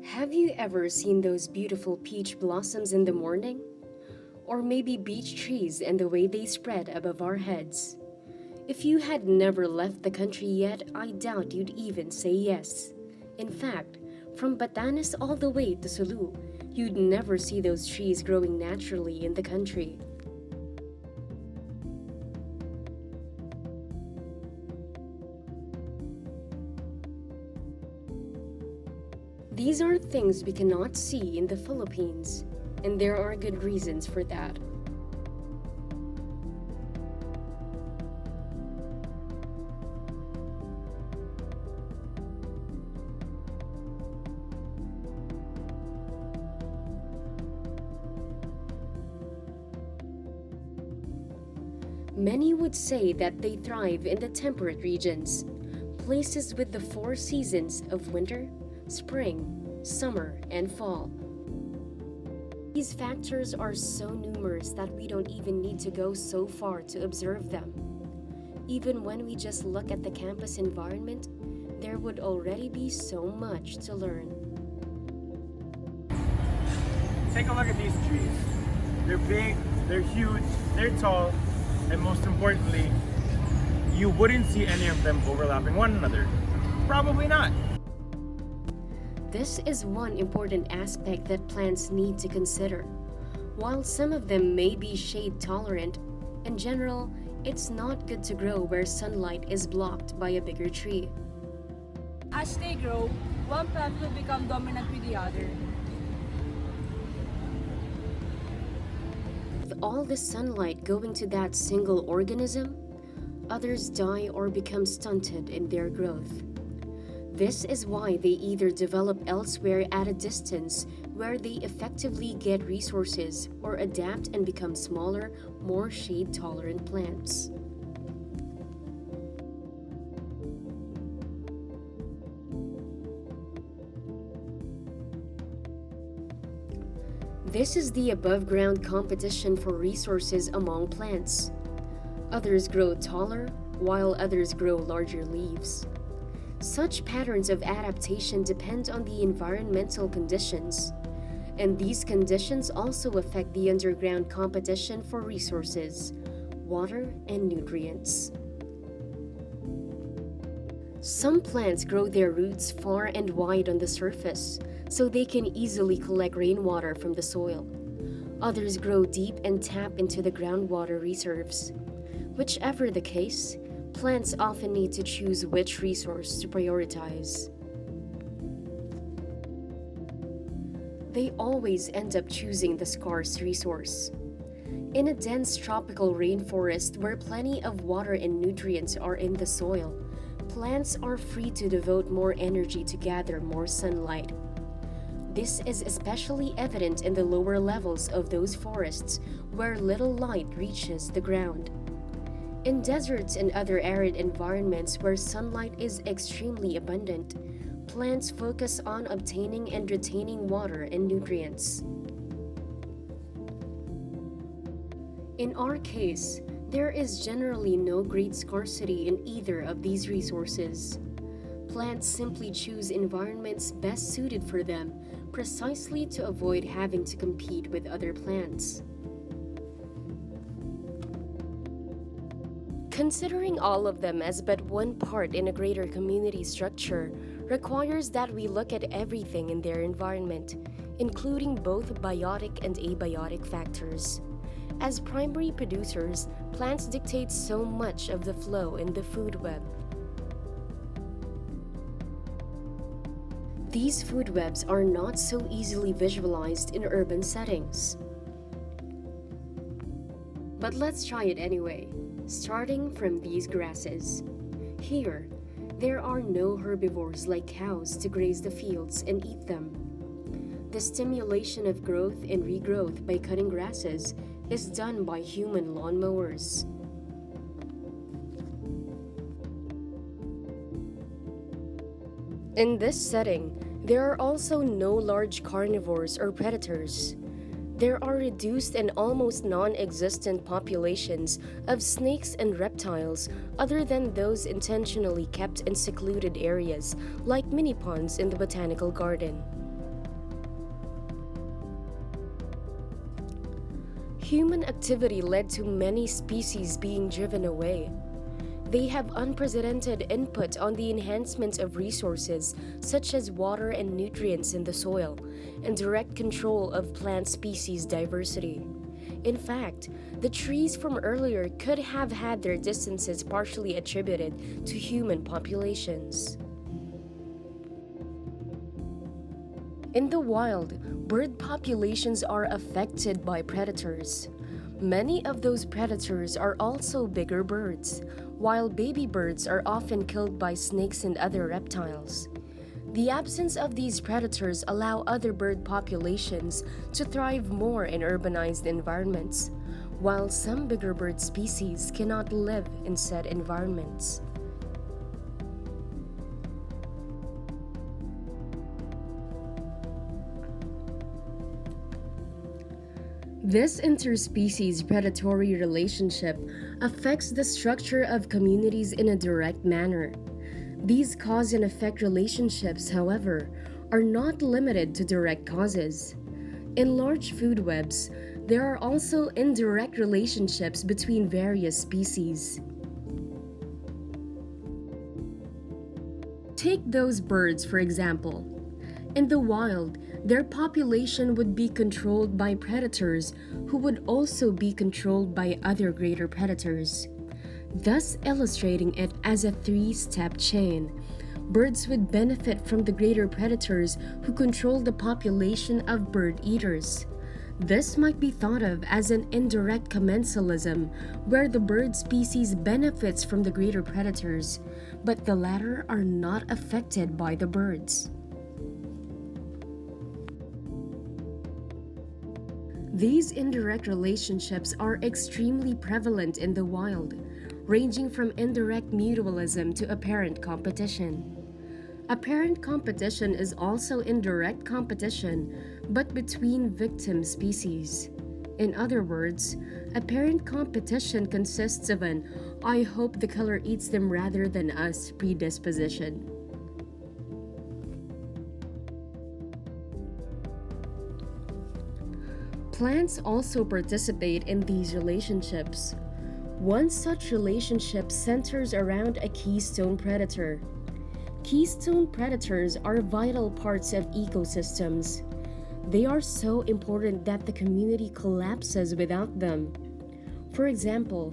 Have you ever seen those beautiful peach blossoms in the morning? Or maybe beech trees and the way they spread above our heads? If you had never left the country yet, I doubt you'd even say yes. In fact, from Batanes all the way to Sulu, you'd never see those trees growing naturally in the country. These are things we cannot see in the Philippines, and there are good reasons for that. Many would say that they thrive in the temperate regions, places with the four seasons of winter, spring, summer, and fall. These factors are so numerous that we don't even need to go so far to observe them. Even when we just look at the campus environment, there would already be so much to learn. Take a look at these trees. They're big, they're huge, they're tall, and most importantly, you wouldn't see any of them overlapping one another. Probably not. This is one important aspect that plants need to consider. While some of them may be shade tolerant, in general, it's not good to grow where sunlight is blocked by a bigger tree. As they grow, one plant will become dominant with the other. With all the sunlight going to that single organism, others die or become stunted in their growth. This is why they either develop elsewhere at a distance where they effectively get resources or adapt and become smaller, more shade-tolerant plants. This is the above-ground competition for resources among plants. Others grow taller, while others grow larger leaves. Such patterns of adaptation depend on the environmental conditions, and these conditions also affect the underground competition for resources, water, and nutrients. Some plants grow their roots far and wide on the surface, so they can easily collect rainwater from the soil. Others grow deep and tap into the groundwater reserves. Whichever the case, plants often need to choose which resource to prioritize. They always end up choosing the scarce resource. In a dense tropical rainforest where plenty of water and nutrients are in the soil, plants are free to devote more energy to gather more sunlight. This is especially evident in the lower levels of those forests where little light reaches the ground. In deserts and other arid environments where sunlight is extremely abundant, plants focus on obtaining and retaining water and nutrients. In our case, there is generally no great scarcity in either of these resources. Plants simply choose environments best suited for them, precisely to avoid having to compete with other plants. Considering all of them as but one part in a greater community structure requires that we look at everything in their environment, including both biotic and abiotic factors. As primary producers, plants dictate so much of the flow in the food web. These food webs are not so easily visualized in urban settings. But let's try it anyway. Starting from these grasses. Here, there are no herbivores like cows to graze the fields and eat them. The stimulation of growth and regrowth by cutting grasses is done by human lawnmowers. In this setting, there are also no large carnivores or predators. There are reduced and almost non-existent populations of snakes and reptiles other than those intentionally kept in secluded areas like mini ponds in the botanical garden. Human activity led to many species being driven away. They have unprecedented input on the enhancement of resources such as water and nutrients in the soil, and direct control of plant species diversity. In fact, the trees from earlier could have had their distances partially attributed to human populations. In the wild, bird populations are affected by predators. Many of those predators are also bigger birds, while baby birds are often killed by snakes and other reptiles. The absence of these predators allow other bird populations to thrive more in urbanized environments, while some bigger bird species cannot live in said environments. This interspecies predatory relationship affects the structure of communities in a direct manner. These cause and effect relationships, however, are not limited to direct causes. In large food webs, there are also indirect relationships between various species. Take those birds, for example. In the wild, their population would be controlled by predators who would also be controlled by other greater predators, thus illustrating it as a three-step chain. Birds would benefit from the greater predators who control the population of bird eaters. This might be thought of as an indirect commensalism, where the bird species benefits from the greater predators, but the latter are not affected by the birds. These indirect relationships are extremely prevalent in the wild, ranging from indirect mutualism to apparent competition. Apparent competition is also indirect competition, but between victim species. In other words, apparent competition consists of an "I hope the color eats them rather than us" predisposition. Plants also participate in these relationships. One such relationship centers around a keystone predator. Keystone predators are vital parts of ecosystems. They are so important that the community collapses without them. For example,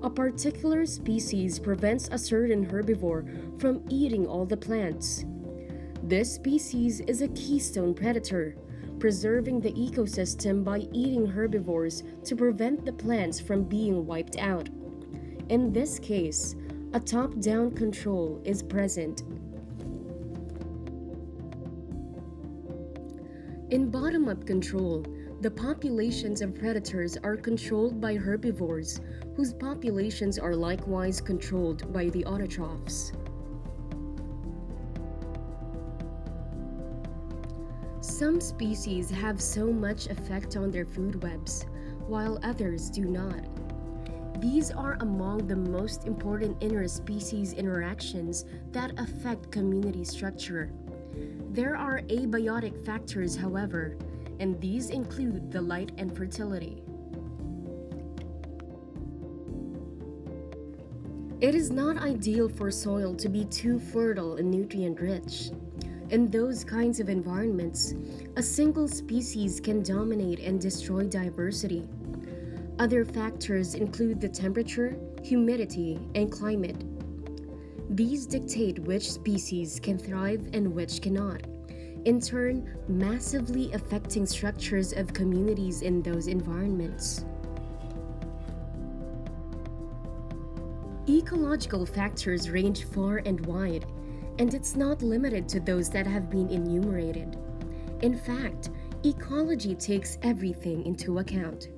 a particular species prevents a certain herbivore from eating all the plants. This species is a keystone predator, preserving the ecosystem by eating herbivores to prevent the plants from being wiped out. In this case, a top-down control is present. In bottom-up control, the populations of predators are controlled by herbivores, whose populations are likewise controlled by the autotrophs. Some species have so much effect on their food webs, while others do not. These are among the most important interspecies interactions that affect community structure. There are abiotic factors, however, and these include the light and fertility. It is not ideal for soil to be too fertile and nutrient-rich. In those kinds of environments, a single species can dominate and destroy diversity. Other factors include the temperature, humidity, and climate. These dictate which species can thrive and which cannot, in turn massively affecting structures of communities in those environments. Ecological factors range far and wide, and it's not limited to those that have been enumerated. In fact, ecology takes everything into account.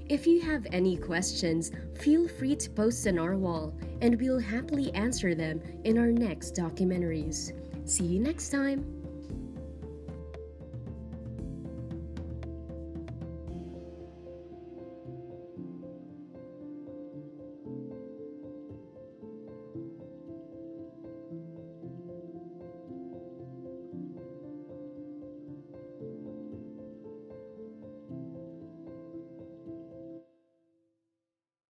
If you have any questions, feel free to post on our wall, and we'll happily answer them in our next documentaries. See you next time!